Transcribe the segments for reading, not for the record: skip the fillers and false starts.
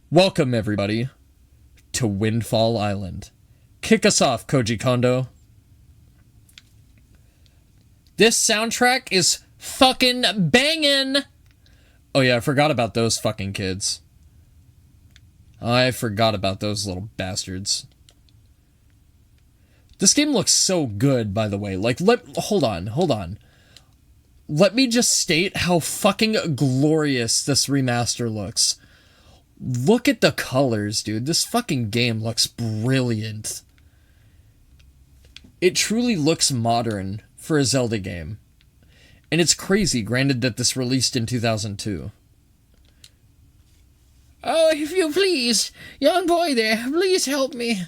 Welcome, everybody, to Windfall Island. Kick us off, Koji Kondo. This soundtrack is fucking bangin'! Oh yeah, I forgot about those fucking kids. I forgot about those little bastards. This game looks so good, by the way. Hold on. Let me just state how fucking glorious this remaster looks. Look at the colors, dude. This fucking game looks brilliant. It truly looks modern for a Zelda game. And it's crazy, granted that this released in 2002. Oh, if you please, young boy there, please help me.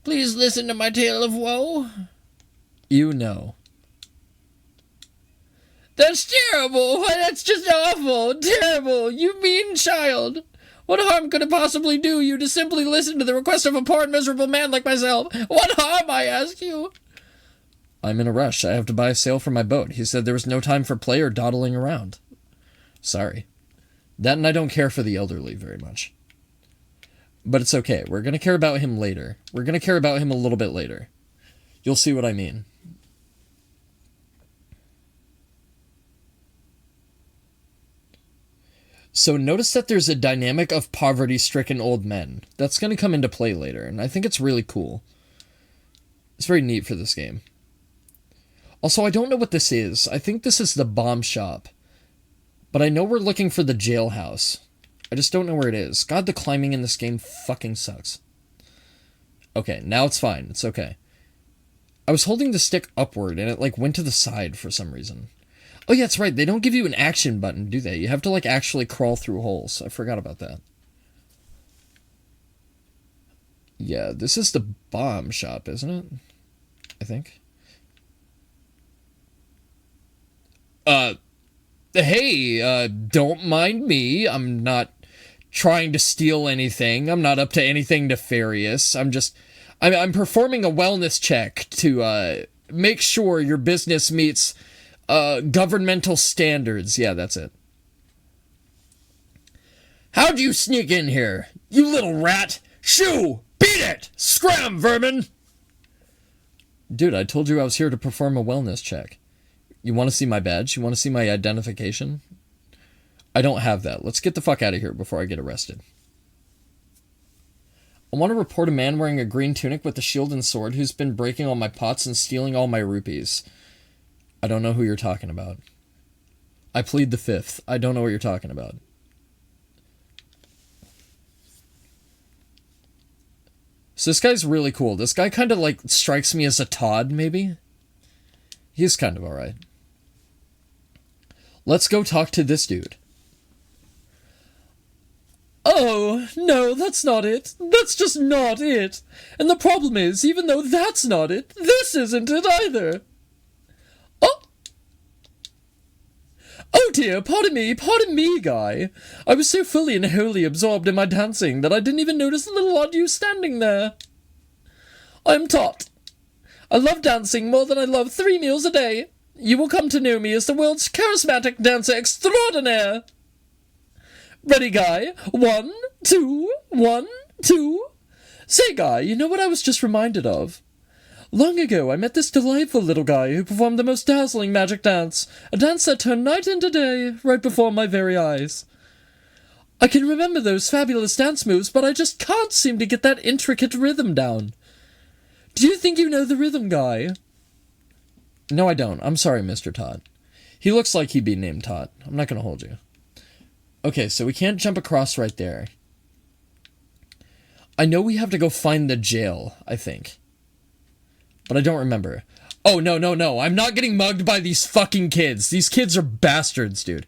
Please listen to my tale of woe. You know. That's terrible. Why, that's just awful. Terrible. You mean child. What harm could it possibly do you to simply listen to the request of a poor and miserable man like myself? What harm, I ask you? I'm in a rush. I have to buy a sail for my boat. He said there was no time for play or dawdling around. Sorry. That and I don't care for the elderly very much. But it's okay. We're going to care about him later. We're going to care about him a little bit later. You'll see what I mean. So notice that there's a dynamic of poverty-stricken old men. That's going to come into play later, and I think it's really cool. It's very neat for this game. Also, I don't know what this is. I think this is the bomb shop. But I know we're looking for the jailhouse. I just don't know where it is. God, the climbing in this game fucking sucks. Okay, now it's fine. It's okay. I was holding the stick upward, and it, went to the side for some reason. Oh, yeah, that's right. They don't give you an action button, do they? You have to, actually crawl through holes. I forgot about that. Yeah, this is the bomb shop, isn't it? I think. Hey, don't mind me. I'm not trying to steal anything. I'm not up to anything nefarious. I'm performing a wellness check to, make sure your business meets governmental standards. Yeah, that's it. How'd you sneak in here, you little rat? Shoo! Beat it! Scram, vermin! Dude, I told you I was here to perform a wellness check. You want to see my badge? You want to see my identification? I don't have that. Let's get the fuck out of here before I get arrested. I want to report a man wearing a green tunic with a shield and sword who's been breaking all my pots and stealing all my rupees. I don't know who you're talking about. I plead the fifth. I don't know what you're talking about. So this guy's really cool. This guy kind of strikes me as a Todd, maybe? He's kind of alright. Let's go talk to this dude. Oh, no, that's not it. That's just not it. And the problem is, even though that's not it, this isn't it either. Oh dear, pardon me, guy. I was so fully and wholly absorbed in my dancing that I didn't even notice the little odd you standing there. I'm Tot. I love dancing more than I love 3 meals a day. You will come to know me as the world's charismatic dancer extraordinaire. Ready, guy? 1, 2, 1, 2. Say, guy, you know what I was just reminded of? Long ago, I met this delightful little guy who performed the most dazzling magic dance, a dance that turned night into day, right before my very eyes. I can remember those fabulous dance moves, but I just can't seem to get that intricate rhythm down. Do you think you know the rhythm, guy? No, I don't. I'm sorry, Mr. Todd. He looks like he'd be named Todd. I'm not going to hold you. Okay, so we can't jump across right there. I know we have to go find the jail, I think. But I don't remember. Oh, no. I'm not getting mugged by these fucking kids. These kids are bastards, dude.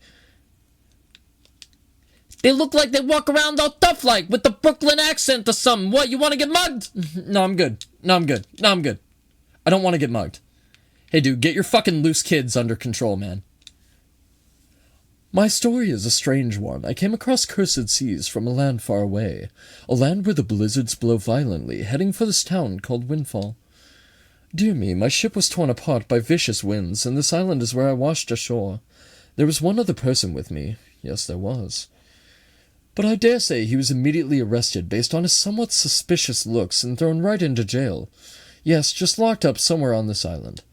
They look like they walk around all tough with the Brooklyn accent or something. What, you want to get mugged? No, I'm good. I don't want to get mugged. Hey, dude, get your fucking loose kids under control, man. My story is a strange one. I came across cursed seas from a land far away. A land where the blizzards blow violently, heading for this town called Windfall. Dear me, my ship was torn apart by vicious winds, and this island is where I washed ashore. There was one other person with me. Yes, there was. But I dare say he was immediately arrested based on his somewhat suspicious looks and thrown right into jail. Yes, just locked up somewhere on this island.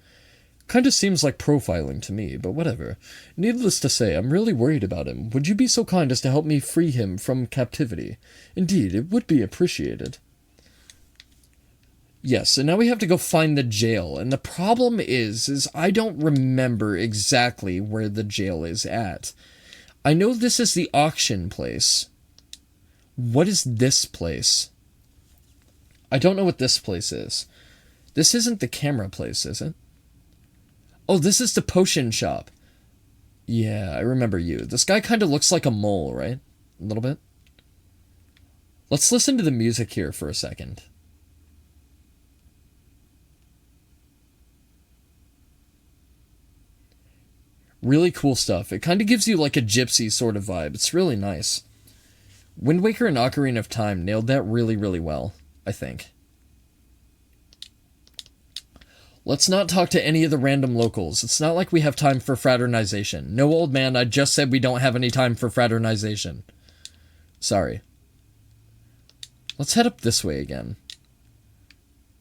Kinda seems like profiling to me, but whatever. Needless to say, I'm really worried about him. Would you be so kind as to help me free him from captivity? Indeed, it would be appreciated. Yes, and now we have to go find the jail, and the problem is I don't remember exactly where the jail is at. I know this is the auction place. What is this place? I don't know what this place is. This isn't the camera place, is it? Oh, this is the potion shop. Yeah, I remember you. This guy kind of looks like a mole, right? A little bit. Let's listen to the music here for a second. Really cool stuff. It kind of gives you like a gypsy sort of vibe. It's really nice. Wind Waker and Ocarina of Time nailed that really, really well, I think. Let's not talk to any of the random locals. It's not like we have time for fraternization. No, old man, I just said we don't have any time for fraternization. Sorry. Let's head up this way again.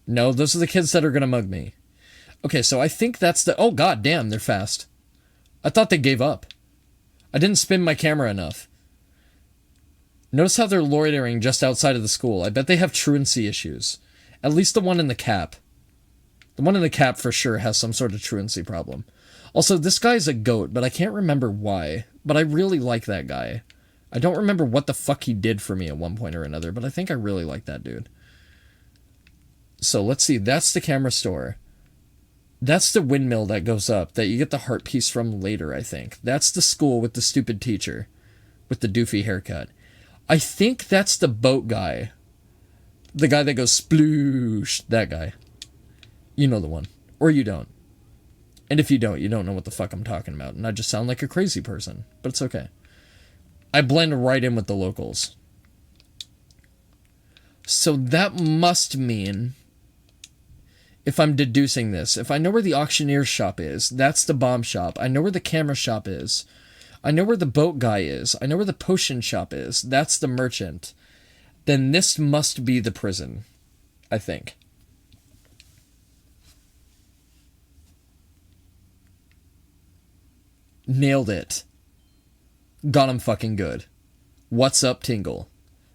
No, those are the kids that are gonna mug me. Okay, so I think that's the... Oh, god damn, they're fast. I thought they gave up. I didn't spin my camera enough. Notice how they're loitering just outside of the school. I bet they have truancy issues. At least the one in the cap. The one in the cap for sure has some sort of truancy problem. Also, this guy's a goat, but I can't remember why. But I really like that guy. I don't remember what the fuck he did for me at one point or another, but I think I really like that dude. So, let's see. That's the camera store. That's the windmill that goes up, that you get the heart piece from later, I think. That's the school with the stupid teacher. With the doofy haircut. I think that's the boat guy. The guy that goes sploosh. That guy. You know the one. Or you don't. And if you don't know what the fuck I'm talking about. And I just sound like a crazy person. But it's okay. I blend right in with the locals. So that must mean... If I'm deducing this, if I know where the auctioneer's shop is, that's the bomb shop. I know where the camera shop is. I know where the boat guy is. I know where the potion shop is. That's the merchant. Then this must be the prison. I think. Nailed it. Got him fucking good. What's up, Tingle?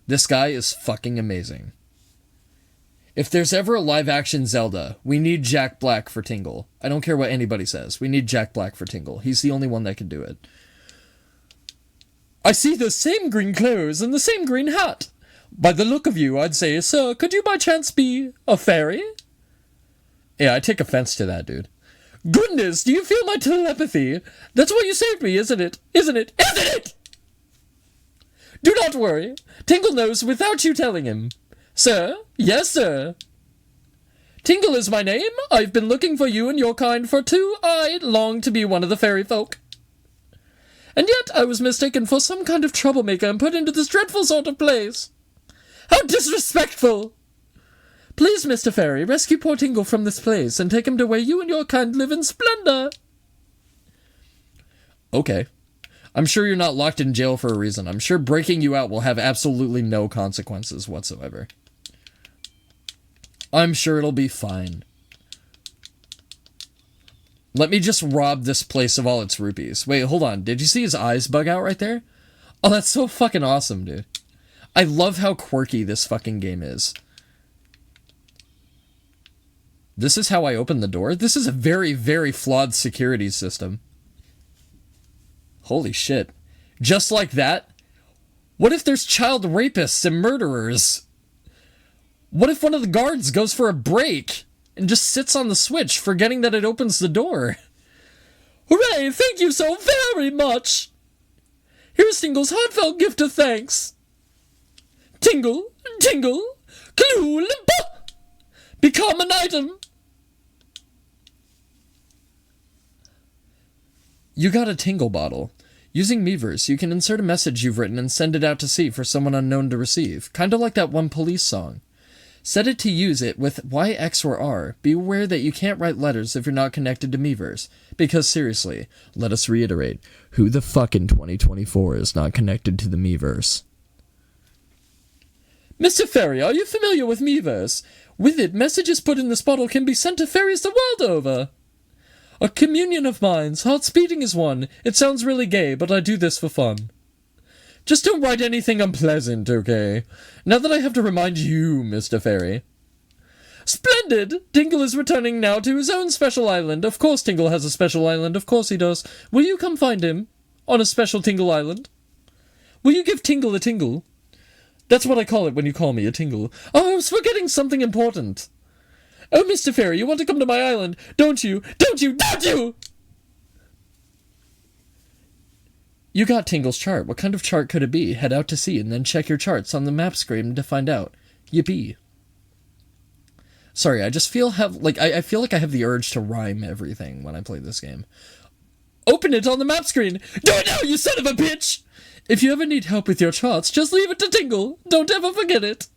This guy is fucking amazing. If there's ever a live-action Zelda, we need Jack Black for Tingle. I don't care what anybody says. We need Jack Black for Tingle. He's the only one that can do it. I see the same green clothes and the same green hat. By the look of you, I'd say, sir, could you by chance be a fairy? Yeah, I take offense to that, dude. Goodness, do you feel my telepathy? That's why you saved me, isn't it? Isn't it? Isn't it? Do not worry. Tingle knows without you telling him. Sir? Yes, sir. Tingle is my name. I've been looking for you and your kind for I long to be one of the fairy folk. And yet I was mistaken for some kind of troublemaker and put into this dreadful sort of place. How disrespectful! Please, Mr. Fairy, rescue poor Tingle from this place and take him to where you and your kind live in splendor. Okay. I'm sure you're not locked in jail for a reason. I'm sure breaking you out will have absolutely no consequences whatsoever. I'm sure it'll be fine. Let me just rob this place of all its rupees. Wait, hold on. Did you see his eyes bug out right there? Oh, that's so fucking awesome, dude. I love how quirky this fucking game is. This is how I open the door? This is a very, very flawed security system. Holy shit. Just like that? What if there's child rapists and murderers? What if one of the guards goes for a break and just sits on the switch, forgetting that it opens the door? Hooray! Thank you so very much! Here's Tingle's heartfelt gift of thanks. Tingle, Tingle, Clue, Limpa! Become an item! You got a Tingle bottle. Using Miiverse, you can insert a message you've written and send it out to sea for someone unknown to receive. Kinda like that one Police song. Set it to use it with Y, X, or R. Be aware that you can't write letters if you're not connected to Miiverse. Because seriously, let us reiterate, who the fuck in 2024 is not connected to the Miiverse? Mr. Fairy, are you familiar with Miiverse? With it, messages put in this bottle can be sent to fairies the world over. A communion of minds, hearts beating as one. It sounds really gay, but I do this for fun. Just don't write anything unpleasant, okay? Now that I have to remind you, Mr. Fairy. Splendid! Tingle is returning now to his own special island. Of course Tingle has a special island, of course he does. Will you come find him? On a special Tingle island? Will you give Tingle a tingle? That's what I call it when you call me a tingle. Oh, I was forgetting something important. Oh, Mr. Fairy, you want to come to my island? Don't you? Don't you? Don't you? You got Tingle's chart. What kind of chart could it be? Head out to sea and then check your charts on the map screen to find out. Yippee. Sorry, I just feel I feel like I have the urge to rhyme everything when I play this game. Open it on the map screen! Do it now, you son of a bitch! If you ever need help with your charts, just leave it to Tingle. Don't ever forget it.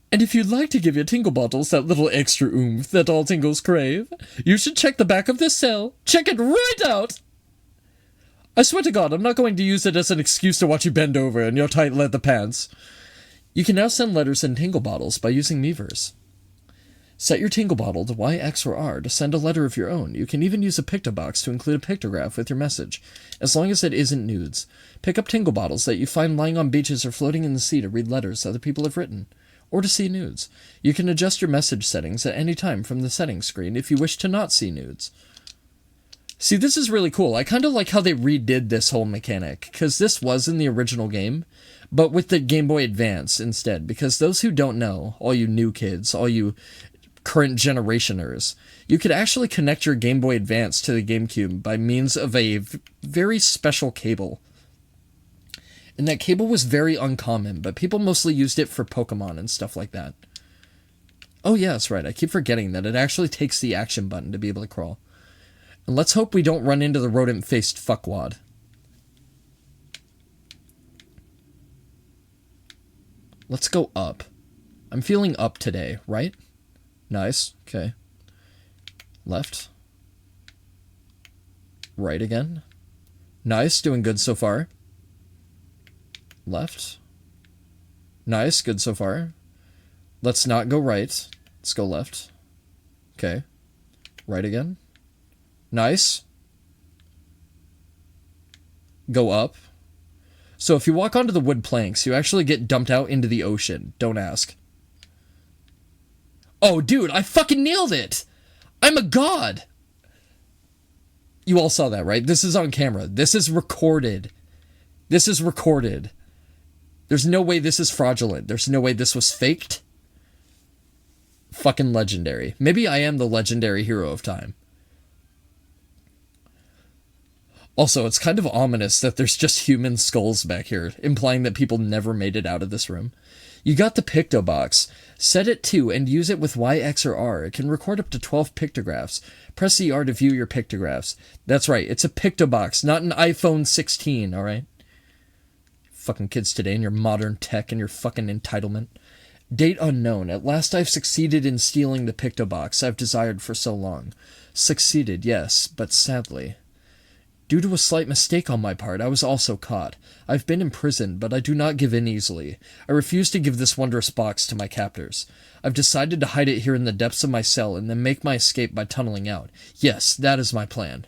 And if you'd like to give your Tingle bottles that little extra oomph that all Tingles crave, you should check the back of this cell. Check it right out! I swear to God, I'm not going to use it as an excuse to watch you bend over in your tight leather pants. You can now send letters in Tingle bottles by using Miiverse. Set your Tingle bottle to Y, X, or R to send a letter of your own. You can even use a pictobox to include a pictograph with your message, as long as it isn't nudes. Pick up Tingle bottles that you find lying on beaches or floating in the sea to read letters other people have written, or to see nudes. You can adjust your message settings at any time from the settings screen if you wish to not see nudes. See, this is really cool. I kind of like how they redid this whole mechanic, because this was in the original game, but with the Game Boy Advance instead, because those who don't know, all you new kids, all you current generationers, you could actually connect your Game Boy Advance to the GameCube by means of a very special cable. And that cable was very uncommon, but people mostly used it for Pokemon and stuff like that. Oh yeah, that's right, I keep forgetting that it actually takes the action button to be able to crawl. And let's hope we don't run into the rodent-faced fuckwad. Let's go up. I'm feeling up today, right? Nice, okay. Left. Right again. Nice, doing good so far. Left. Nice, good so far. Let's not go right. Let's go left. Okay. Right again. Nice. Go up. So if you walk onto the wood planks, you actually get dumped out into the ocean. Don't ask. Oh, dude, I fucking nailed it! I'm a god! You all saw that, right? This is on camera. This is recorded. This is recorded. There's no way this is fraudulent. There's no way this was faked. Fucking legendary. Maybe I am the legendary hero of time. Also, it's kind of ominous that there's just human skulls back here, implying that people never made it out of this room. You got the Picto box. Set it to and use it with Y, X, or R. It can record up to 12 pictographs. Press the R to view your pictographs. That's right, it's a Picto box, not an iPhone 16, alright? Fucking kids today and your modern tech and your fucking entitlement. Date unknown. At last I've succeeded in stealing the Picto box I've desired for so long. Succeeded, yes, but sadly. Due to a slight mistake on my part, I was also caught. I've been imprisoned, but I do not give in easily. I refuse to give this wondrous box to my captors. I've decided to hide it here in the depths of my cell and then make my escape by tunneling out. Yes, that is my plan.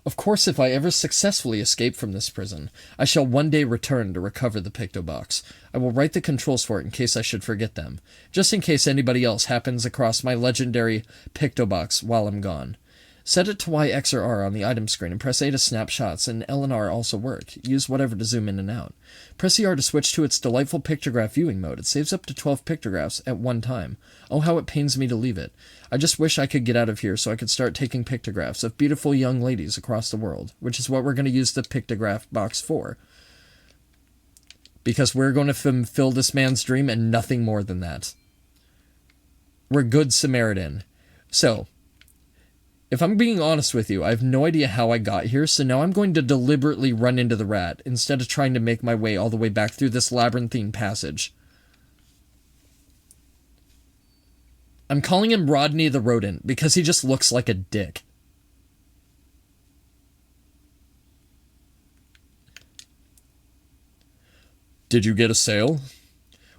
Of course, if I ever successfully escape from this prison, I shall one day return to recover the Picto box. I will write the controls for it in case I should forget them, just in case anybody else happens across my legendary Picto box while I'm gone. Set it to Y, X, or R on the item screen and press A to snap shots, and L and R also work. Use whatever to zoom in and out. Press the R to switch to its delightful pictograph viewing mode. It saves up to 12 pictographs at one time. Oh, how it pains me to leave it. I just wish I could get out of here so I could start taking pictographs of beautiful young ladies across the world, which is what we're going to use the pictograph box for. Because we're going to fulfill this man's dream and nothing more than that. We're good Samaritan. So, if I'm being honest with you, I have no idea how I got here, so now I'm going to deliberately run into the rat, instead of trying to make my way all the way back through this labyrinthine passage. I'm calling him Rodney the Rodent, because he just looks like a dick. Did you get a sail?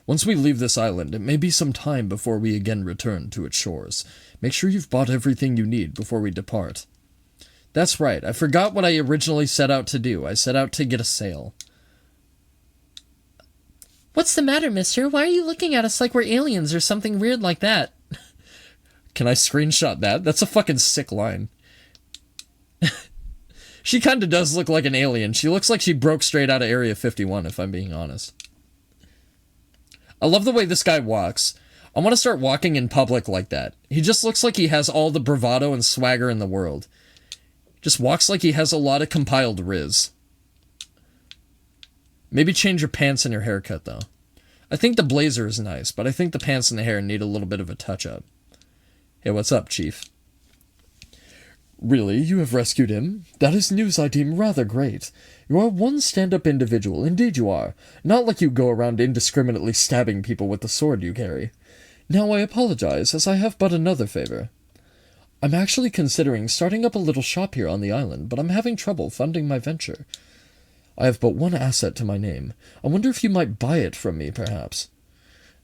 Once we leave this island, it may be some time before we again return to its shores. Make sure you've bought everything you need before we depart. That's right, I forgot what I originally set out to do. I set out to get a sail. What's the matter, mister? Why are you looking at us like we're aliens or something weird like that? Can I screenshot that? That's a fucking sick line. She kinda does look like an alien. She looks like she broke straight out of Area 51, if I'm being honest. I love the way this guy walks. I want to start walking in public like that. He just looks like he has all the bravado and swagger in the world. Just walks like he has a lot of compiled riz. Maybe change your pants and your haircut, though. I think the blazer is nice, but I think the pants and the hair need a little bit of a touch-up. Hey, what's up, Chief? Really, you have rescued him? That is news I deem rather great. You are one stand-up individual, indeed you are. Not like you go around indiscriminately stabbing people with the sword you carry. Now I apologize, as I have but another favor. I'm actually considering starting up a little shop here on the island, but I'm having trouble funding my venture. I have but one asset to my name. I wonder if you might buy it from me, perhaps.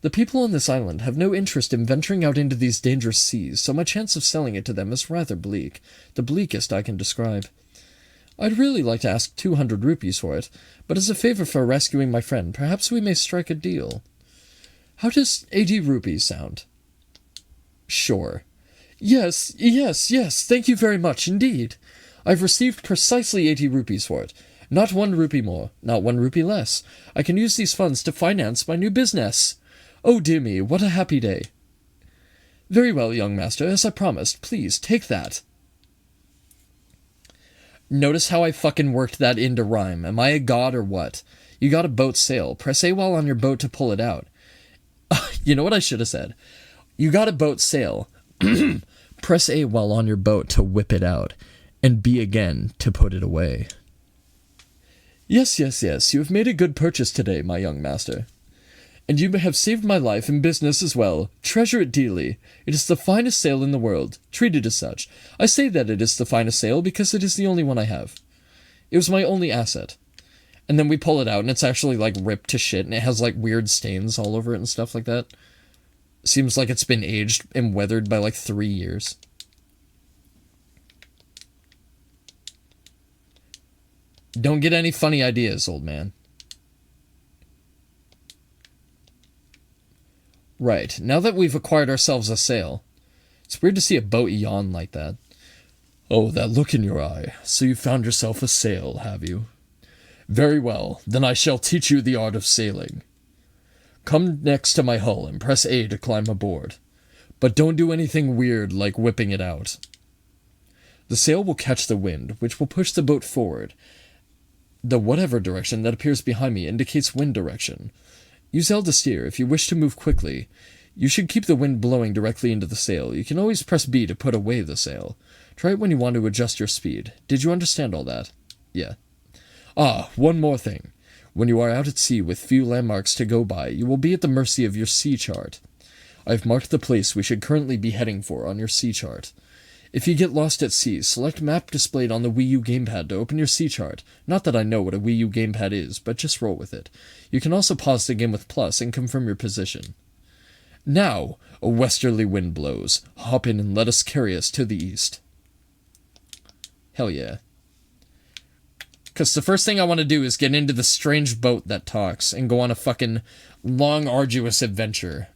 The people on this island have no interest in venturing out into these dangerous seas, so my chance of selling it to them is rather bleak, the bleakest I can describe. I'd really like to ask 200 rupees for it, but as a favor for rescuing my friend, perhaps we may strike a deal. How does 80 rupees sound? Sure. Yes, thank you very much indeed. I've received precisely 80 rupees for it. Not 1 rupee more, not 1 rupee less. I can use these funds to finance my new business. Oh dear me, what a happy day. Very well, young master, as I promised, please take that. Notice how I fucking worked that into rhyme. Am I a god or what? You got a boat sail. Press A while on your boat to pull it out. You know what I should have said? You got a boat sail. Press A while on your boat to whip it out, and B again to put it away. Yes, you have made a good purchase today, my young master. And you have saved my life and business as well. Treasure it dearly. It is the finest sail in the world. Treat it as such. I say that it is the finest sail because it is the only one I have. It was my only asset. And then we pull it out and it's actually like ripped to shit and it has like weird stains all over it and stuff like that. Seems like it's been aged and weathered by like 3 years. Don't get any funny ideas, old man. Right, now that we've acquired ourselves a sail, it's weird to see a boat yawn like that. Oh, that look in your eye. So you found yourself a sail, have you? Very well, then I shall teach you the art of sailing. Come next to my hull and press A to climb aboard. But don't do anything weird like whipping it out. The sail will catch the wind, which will push the boat forward. The whatever direction that appears behind me indicates wind direction. Use L to steer if you wish to move quickly. You should keep the wind blowing directly into the sail. You can always press B to put away the sail. Try it when you want to adjust your speed. Did you understand all that? Yeah. Ah, one more thing. When you are out at sea with few landmarks to go by, you will be at the mercy of your sea chart. I have marked the place we should currently be heading for on your sea chart. If you get lost at sea, select map displayed on the Wii U gamepad to open your sea chart. Not that I know what a Wii U gamepad is, but just roll with it. You can also pause the game with plus and confirm your position. Now, a westerly wind blows. Hop in and let us carry us to the east. Hell yeah. Because the first thing I want to do is get into the strange boat that talks and go on a fucking long, arduous adventure.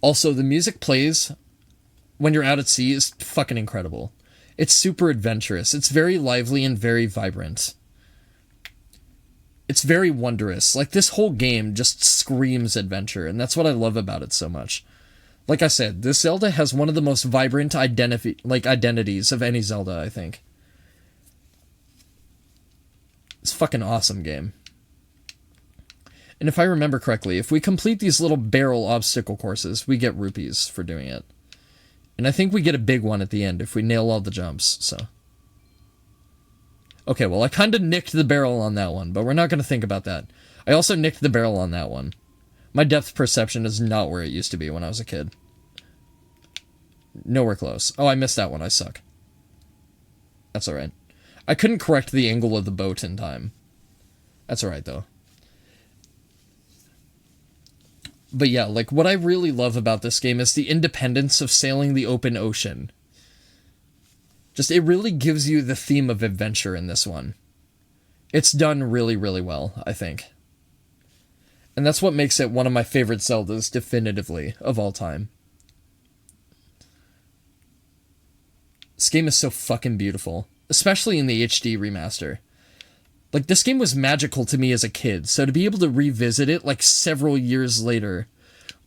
Also, the music plays when you're out at sea is fucking incredible. It's super adventurous. It's very lively and very vibrant. It's very wondrous. Like, this whole game just screams adventure, and that's what I love about it so much. Like I said, this Zelda has one of the most vibrant identities of any Zelda, I think. It's a fucking awesome game. And if I remember correctly, if we complete these little barrel obstacle courses, we get rupees for doing it. And I think we get a big one at the end if we nail all the jumps, so. Okay, well, I kind of nicked the barrel on that one, but we're not going to think about that. I also nicked the barrel on that one. My depth perception is not where it used to be when I was a kid. Nowhere close. Oh, I missed that one. I suck. That's alright. I couldn't correct the angle of the boat in time. That's alright, though. But yeah, like, what I really love about this game is the independence of sailing the open ocean. Just, it really gives you the theme of adventure in this one. It's done really, really well, I think. And that's what makes it one of my favorite Zeldas, definitively, of all time. This game is so fucking beautiful. Especially in the HD remaster. Like, this game was magical to me as a kid, so to be able to revisit it, like, several years later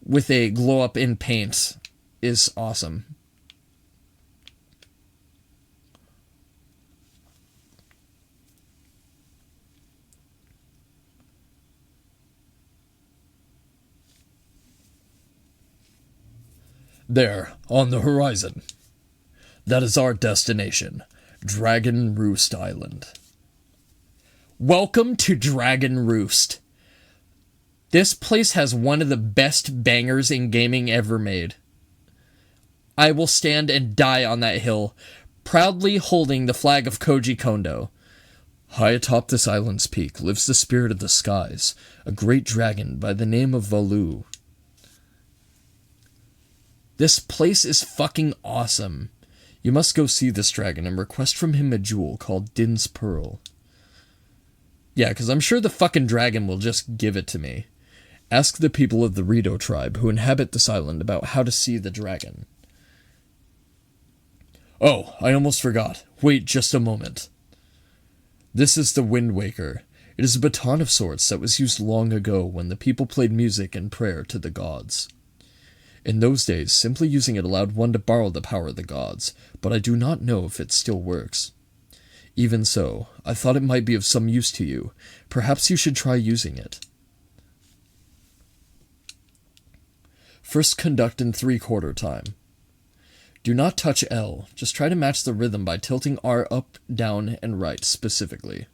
with a glow-up in paint is awesome. There, on the horizon. That is our destination, Dragon Roost Island. Welcome to Dragon Roost. This place has one of the best bangers in gaming ever made. I will stand and die on that hill, proudly holding the flag of Koji Kondo. High atop this island's peak lives the spirit of the skies, a great dragon by the name of Valu. This place is fucking awesome. You must go see this dragon and request from him a jewel called Din's Pearl. Yeah, because I'm sure the fucking dragon will just give it to me. Ask the people of the Rito tribe who inhabit this island about how to see the dragon. Oh, I almost forgot. Wait just a moment. This is the Wind Waker. It is a baton of sorts that was used long ago when the people played music and prayer to the gods. In those days, simply using it allowed one to borrow the power of the gods, but I do not know if it still works. Even so, I thought it might be of some use to you. Perhaps you should try using it. First conduct in 3/4 time. Do not touch L, just try to match the rhythm by tilting R up, down, and right specifically.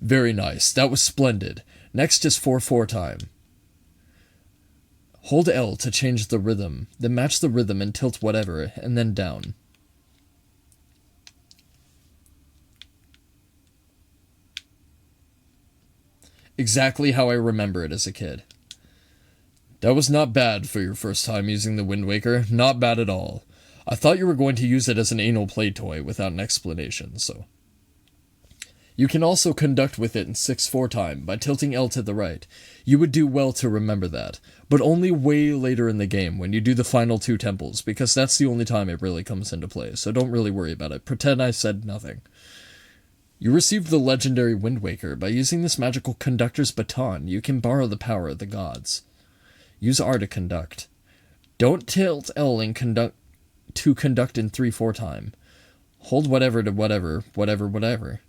Very nice, that was splendid. Next is 4/4 time. Hold L to change the rhythm, then match the rhythm and tilt whatever, and then down. Exactly how I remember it as a kid. That was not bad for your first time using the Wind Waker, not bad at all. I thought you were going to use it as an anal play toy without an explanation, so... You can also conduct with it in 6/4 time by tilting L to the right. You would do well to remember that, but only way later in the game when you do the final 2 temples, because that's the only time it really comes into play, so don't really worry about it. Pretend I said nothing. You received the legendary Wind Waker. By using this magical conductor's baton, you can borrow the power of the gods. Use R to conduct. Don't tilt L and conduct in 3/4 time. Hold whatever to whatever.